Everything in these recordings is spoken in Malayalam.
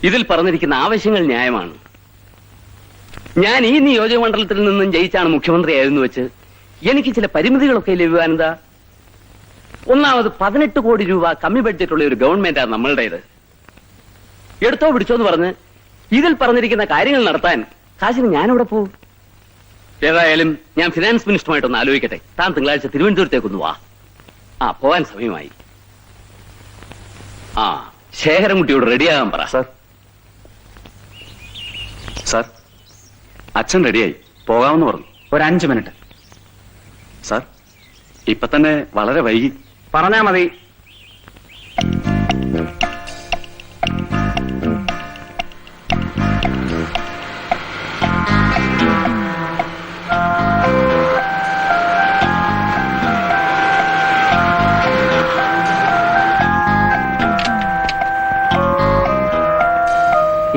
ഇതിൽ പറഞ്ഞിരിക്കുന്ന ആവശ്യങ്ങൾ ന്യായമാണ്. ഞാൻ ഈ നിയോജക മണ്ഡലത്തിൽ നിന്നും ജയിച്ചാണ് മുഖ്യമന്ത്രിയായിരുന്നു വെച്ച് എനിക്ക് ചില പരിമിതികളൊക്കെ ലഭ്യമാനന്താ. ഒന്നാമത് 18 കോടി രൂപ കമ്മി ബഡ്ജറ്റുള്ള ഒരു ഗവൺമെന്റാണ് നമ്മളുടേത്. എടുത്തോ പിടിച്ചോന്ന് പറഞ്ഞ് ഇതിൽ പറഞ്ഞിരിക്കുന്ന കാര്യങ്ങൾ നടത്താൻ കാശിന് ഞാനിവിടെ പോവും. ഏതായാലും ഞാൻ ഫിനാൻസ് മിനിസ്റ്ററുമായിട്ടൊന്ന് ആലോചിക്കട്ടെ. താൻ തിങ്കളാഴ്ച തിരുവനന്തപുരത്തേക്കൊന്ന് വാ. പോകാൻ സമയമായി. ശേഖരൻകുട്ടിയോട് റെഡിയാകാൻ പറ. സാർ, അച്ഛൻ റെഡിയായി, പോകാമെന്ന് പറഞ്ഞു. ഒരു 5 മിനിറ്റ്. സാർ, ഇപ്പൊ തന്നെ വളരെ വൈകി. പറഞ്ഞാ മതി.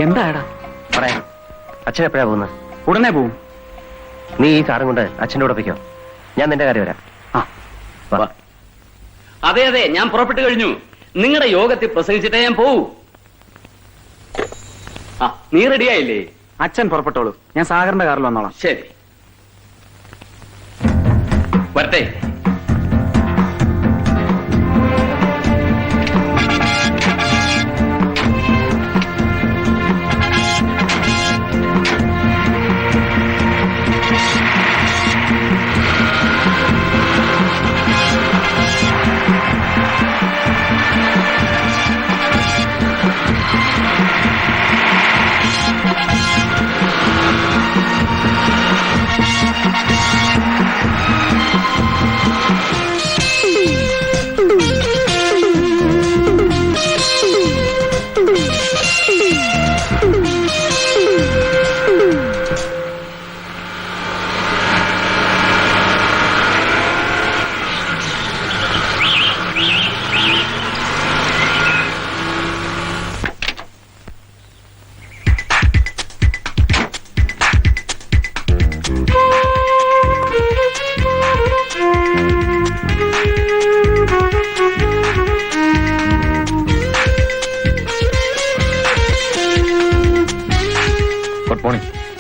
എന്താടാ പറയാം? അച്ഛൻ എപ്പോഴാ പോകുന്നത്? ഉടനെ പോവും. നീ ഈ കാറും കൊണ്ട് അച്ഛൻ്റെ കൂടെ പോയിക്കോ, ഞാൻ നിന്റെ കാര്യം വരാം. അതെ അതെ, ഞാൻ പുറപ്പെട്ടു കഴിഞ്ഞു. നിങ്ങളുടെ യോഗത്തിൽ പ്രസംഗിച്ചിട്ടേ ഞാൻ പോവൂ. നീ റെഡിയായില്ലേ? അച്ഛൻ പുറപ്പെട്ടോളൂ, ഞാൻ സാഗറിന്റെ കാറിൽ വന്നോളാം. ശരി, വരട്ടെ.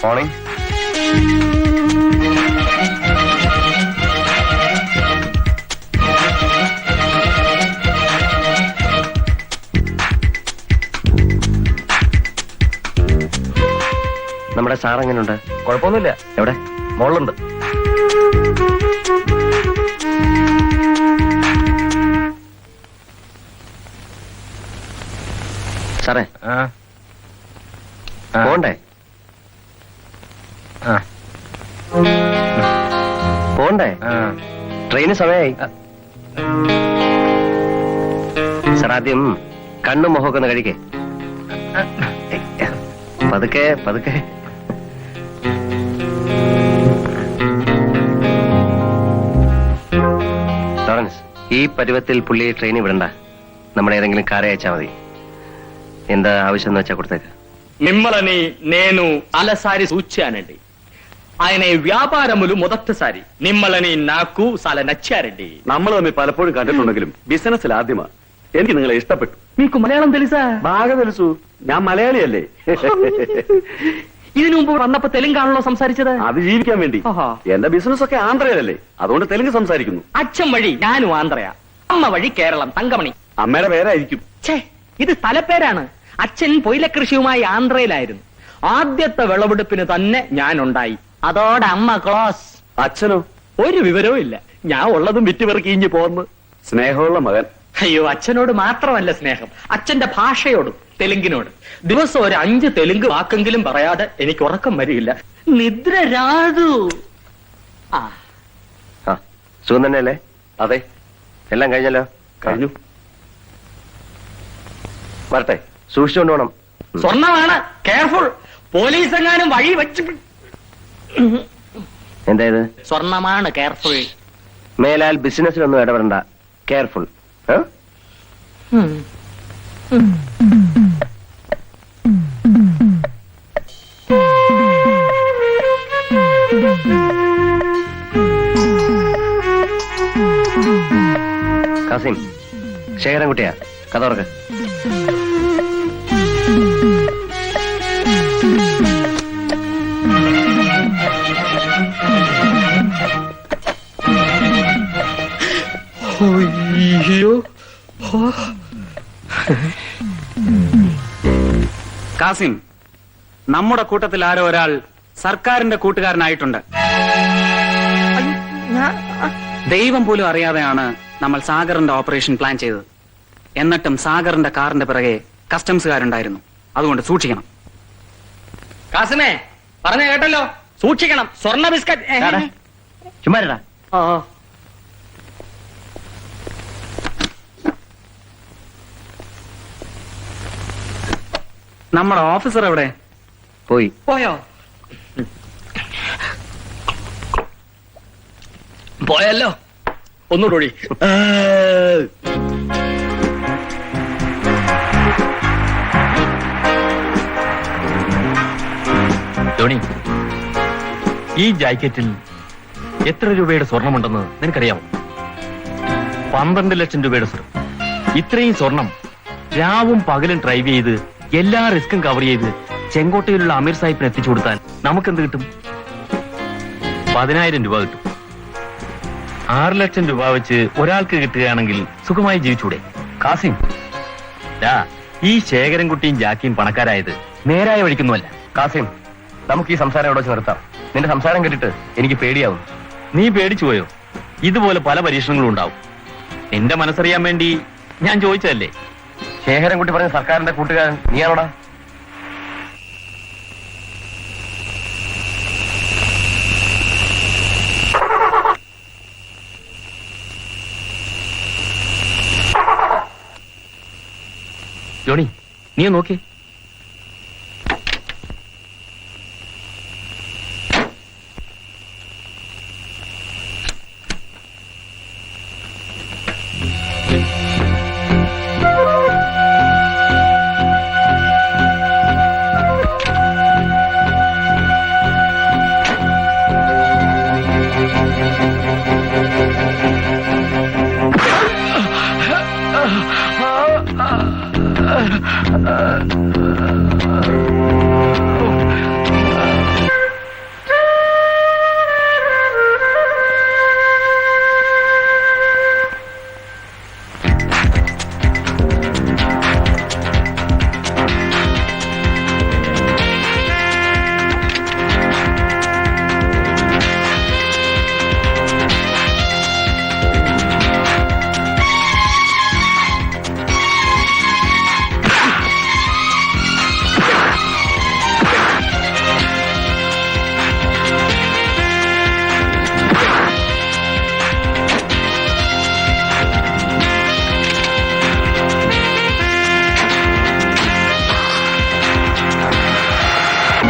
മോർണിംഗ്. നമ്മുടെ സാർ എങ്ങനെയുണ്ട്? കുഴപ്പമൊന്നുമില്ല. എവിടെ? മോളുണ്ട്. സാറേ, പോണ്ടേ? പോണ്ടേ? ട്രെയിന് സമയമായി. സാർ, ആദ്യം കണ്ണും മുഖമൊക്കെ ഒന്ന് കഴിക്കേ. പതുക്കെ പതുക്കെ. ലോറൻസ്, ഈ പരുവത്തിൽ പുള്ളി ട്രെയിനിൽ വിടണ്ട. നമ്മുടെ ഏതെങ്കിലും കാറെ അയച്ചാൽ మది. എന്താ ఆవిషయం వచ్చా కొడతాక. మిమ్మల్ని నేను అలసారి సూచానండి. ఆయన వ్యాపారములు మొదటిసారి. మిమ్మల్ని నాకు చాలా నచ్చారండి. നമ്മൾ തമ്മിൽ പലപ്പോഴും കണ്ടിട്ടുണ്ടെങ്കിലും ബിസിനസ്സിൽ ആദ്യമാ. എനിക്ക് നിങ്ങളെ ഇഷ്ടപ്പെട്ടു. మీకు మలయాళం తెలుసా? బాగా తెలుసు, ഞാൻ മലയാളിയല്ലേ. ഇതിനു മുമ്പ് വന്നപ്പോ തെലുങ്കാണല്ലോ സംസാരിച്ചത്? അത് ജീവിക്കാൻ വേണ്ടി. എന്റെ ബിസിനസ് ഒക്കെ ആന്ധ്രയിലല്ലേ, അതുകൊണ്ട് തെലുങ്ക് സംസാരിക്കുന്നു. അച്ഛൻ വഴി ഞാനും ആന്ധ്രയാ, അമ്മ വഴി കേരളം, തങ്കമണി. അമ്മയുടെ പേരായിരിക്കും. ഛേ, ഇത് സ്ഥലപ്പേരാണ്. അച്ഛൻ പൊയിലകൃഷിയുമായി ആന്ധ്രയിലായിരുന്നു. ആദ്യത്തെ വിളവെടുപ്പിന് തന്നെ ഞാൻ ഉണ്ടായി. അതോടെ അമ്മ ക്ലോസ്. അച്ഛനോ? ഒരു വിവരവും ഇല്ല. ഞാൻ ഉള്ളതും വിറ്റുപെറുക്കി ഇഞ്ഞു പോന്ന്. സ്നേഹമുള്ള മകൻ. അയ്യോ, അച്ഛനോട് മാത്രമല്ല സ്നേഹം, അച്ഛന്റെ ഭാഷയോടും, തെലുങ്കിനോട്. ദിവസം ഒരു 5 തെലുങ്ക് വാക്കെങ്കിലും പറയാതെ എനിക്ക് ഉറക്കം വരില്ല. നിദ്ര രാതു. സുഖം തന്നെയല്ലേ? അതെ, എല്ലാം കഴിഞ്ഞല്ലോ. കഴിഞ്ഞു. വരട്ടെ, സൂക്ഷിച്ചുകൊണ്ട് പോണം. സ്വർണ്ണമാണ്, കെയർഫുൾ. പോലീസ് എങ്ങാനും വഴി വെച്ച്. എന്തായത്? സ്വർണ്ണമാണ്, കെയർഫുൾ. മേലാൽ ബിസിനസ്സിലൊന്നും ഇടപെടണ്ട, കെയർഫുൾ. കാസിം, ശേഖരൻകുട്ടിയാ, കഥ തുറക്ക്. കാസിം, നമ്മുടെ കൂട്ടത്തിൽ ആരോ ഒരാൾ സർക്കാരിന്റെ കൂട്ടുകാരനായിട്ടുണ്ട്. ദൈവം പോലും അറിയാതെയാണ് നമ്മൾ സാഗറിന്റെ ഓപ്പറേഷൻ പ്ലാൻ ചെയ്തത്. എന്നിട്ടും സാഗറിന്റെ കാറിന്റെ പിറകെ കസ്റ്റംസുകാരുണ്ടായിരുന്നു. അതുകൊണ്ട് സൂക്ഷിക്കണം. കാസിമേ, പറഞ്ഞ കേട്ടല്ലോ, സൂക്ഷിക്കണം. സ്വർണ്ണ ബിസ്ക്കറ്റ്. ചുമ്മാരടാ. നമ്മുടെ ഓഫീസർ എവിടെ? പോയി. പോയോ? പോയല്ലോ. ഒന്നുകൂടി. ടോണി, ഈ ജാക്കറ്റിൽ എത്ര രൂപയുടെ സ്വർണമുണ്ടെന്ന് നിനക്കറിയാമോ? 12 ലക്ഷം രൂപയുടെ സ്വർണം. ഇത്രയും സ്വർണം രാവും പകലും ഡ്രൈവ് ചെയ്ത് എല്ലാ റിസ്കും കവർ ചെയ്ത് ചെങ്കോട്ടയിലുള്ള അമീർ സാഹിബിന് എത്തിച്ചു കൊടുത്താൽ നമുക്കെന്ത് കിട്ടും? 10,000 രൂപ കിട്ടും. 6 ലക്ഷം രൂപ വെച്ച് ഒരാൾക്ക് കിട്ടുകയാണെങ്കിൽ സുഖമായി ജീവിച്ചൂടെ? കാസിം, ഈ ശേഖരൻകുട്ടിയും ജാക്കിയും പണക്കാരായത് നേരായ വഴിക്കൊന്നുമല്ല. കാസിം, നമുക്ക് ഈ സംസാരം എവിടെ വെച്ച് നിർത്താം. നിന്റെ സംസാരം കേട്ടിട്ട് എനിക്ക് പേടിയാവും. നീ പേടിച്ചു പോയോ? ഇതുപോലെ പല പരീക്ഷണങ്ങളും ഉണ്ടാവും. നിന്റെ മനസ്സറിയാൻ വേണ്ടി ഞാൻ ചോദിച്ചതല്ലേ. ശേഖരൻകുട്ടി പറഞ്ഞ സർക്കാരിന്റെ കൂട്ടുകാരൻ നീയാണോടാ? ജോണി, നീ നോക്കി.